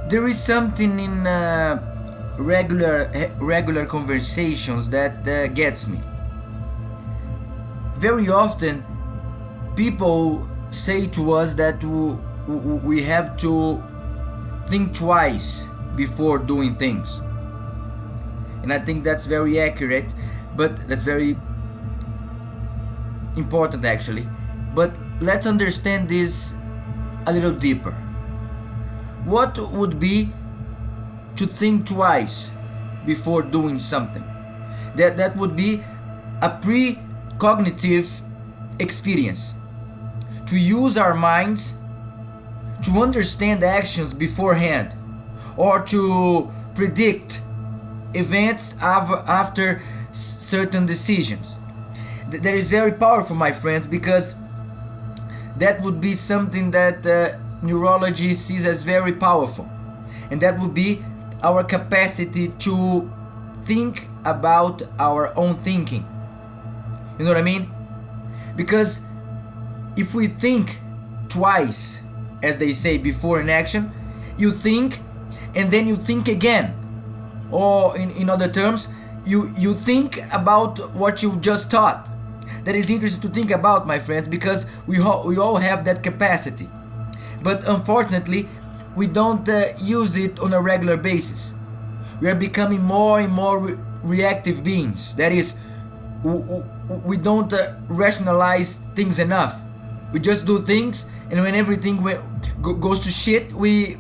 There is something in regular conversations that gets me. Very often, people say to us that we have to think twice before doing things, and I think that's very accurate, but that's very important actually. But let's understand this a little deeper. What would be to think twice before doing something? That would be a precognitive experience. To use our minds to understand actions beforehand, or to predict events after certain decisions. That is very powerful, my friends, because that would be something that neurology sees as very powerful, and that would be our capacity to think about our own thinking. You know what I mean? Because if we think twice, as they say, before an action, you think and then you think again, or in other terms, you think about what you just thought. That is interesting to think about, my friends, because we all have that capacity. But unfortunately, we don't use it on a regular basis. We are becoming more and more reactive beings. That is, we don't rationalize things enough. We just do things, and when everything goes to shit, we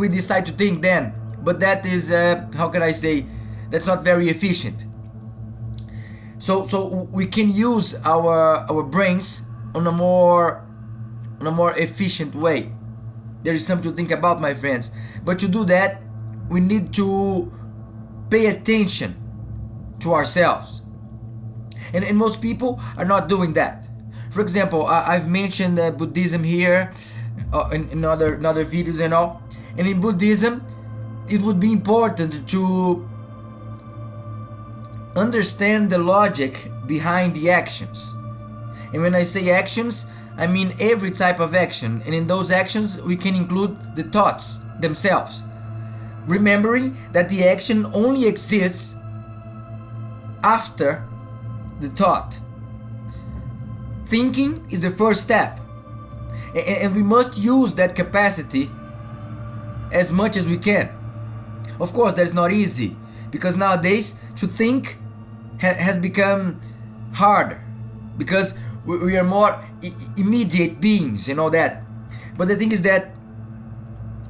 decide to think then. But that is, how can I say, that's not very efficient. So we can use our brains on a more efficient way. There is something to think about, my friends. But to do that, we need to pay attention to ourselves. And most people are not doing that. For example, I've mentioned Buddhism here in other videos and all. And in Buddhism, it would be important to understand the logic behind the actions. And when I say actions, I mean every type of action. And in those actions, we can include the thoughts themselves. Remembering that the action only exists after the thought. Thinking is the first step. And we must use that capacity as much as we can. Of course, that's not easy, because nowadays to think has become harder, because we are more immediate beings and all that. But the thing is that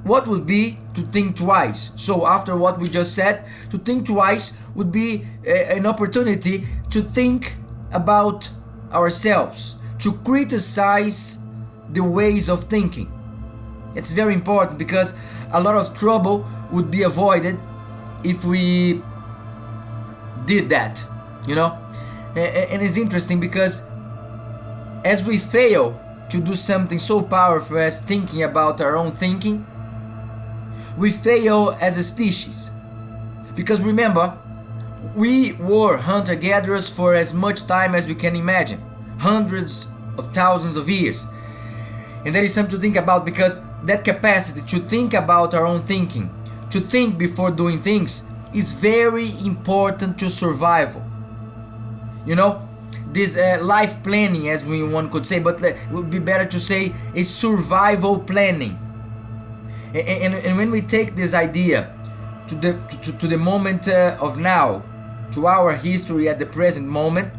what would be to think twice? So after what we just said, to think twice would be an opportunity to think about ourselves, to criticize the ways of thinking. It's very important, because a lot of trouble would be avoided if we did that, you know. And it's interesting because as we fail to do something so powerful as thinking about our own thinking, we fail as a species. Because remember, we were hunter-gatherers for as much time as we can imagine, hundreds of thousands of years. And that is something to think about, because that capacity to think about our own thinking, to think before doing things, is very important to survival. You know, this life planning, as one could say, but it would be better to say a survival planning. And when we take this idea to the moment of now, to our history at the present moment,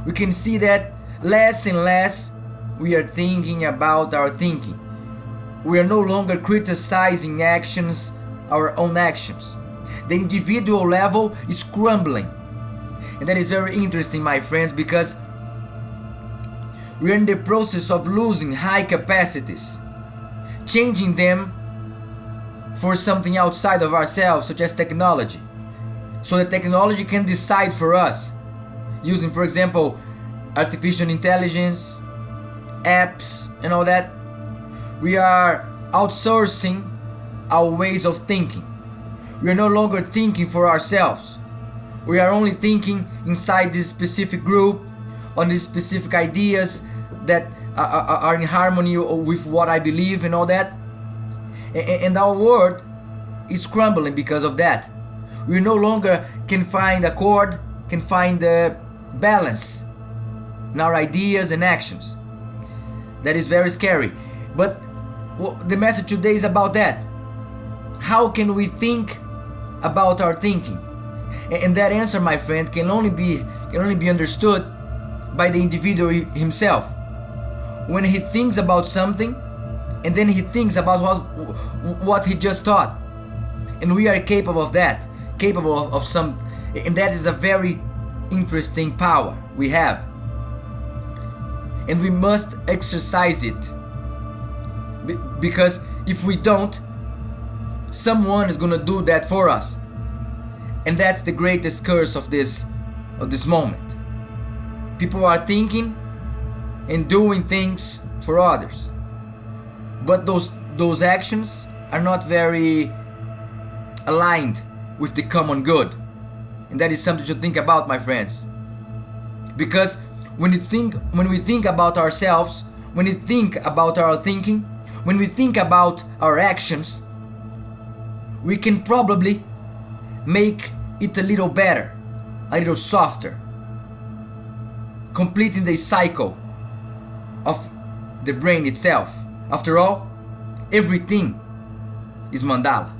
we can see that less and less we are thinking about our thinking. We are no longer criticizing actions, our own actions. The individual level is crumbling. And that is very interesting, my friends, because we are in the process of losing high capacities, changing them for something outside of ourselves, such as technology. So that technology can decide for us, using, for example, artificial intelligence, apps, and all that. We are outsourcing our ways of thinking. We are no longer thinking for ourselves. We are only thinking inside this specific group, on these specific ideas that are in harmony with what I believe and all that. And our world is crumbling because of that. We no longer can find accord, can find balance in our ideas and actions. That is very scary. But the message today is about that. How can we think about our thinking? And that answer, my friend, can only be understood by the individual himself. When he thinks about something, and then he thinks about what he just thought. And we are capable of that, capable of some, and that is a very interesting power we have. And we must exercise it. Because if we don't, someone is gonna do that for us. And that's the greatest curse of this moment. People are thinking and doing things for others, but those actions are not very aligned with the common good. And that is something to think about, my friends. Because when we think about ourselves, when we think about our thinking, when we think about our actions, we can probably make it a little better, a little softer, completing the cycle of the brain itself. After all, everything is mandala.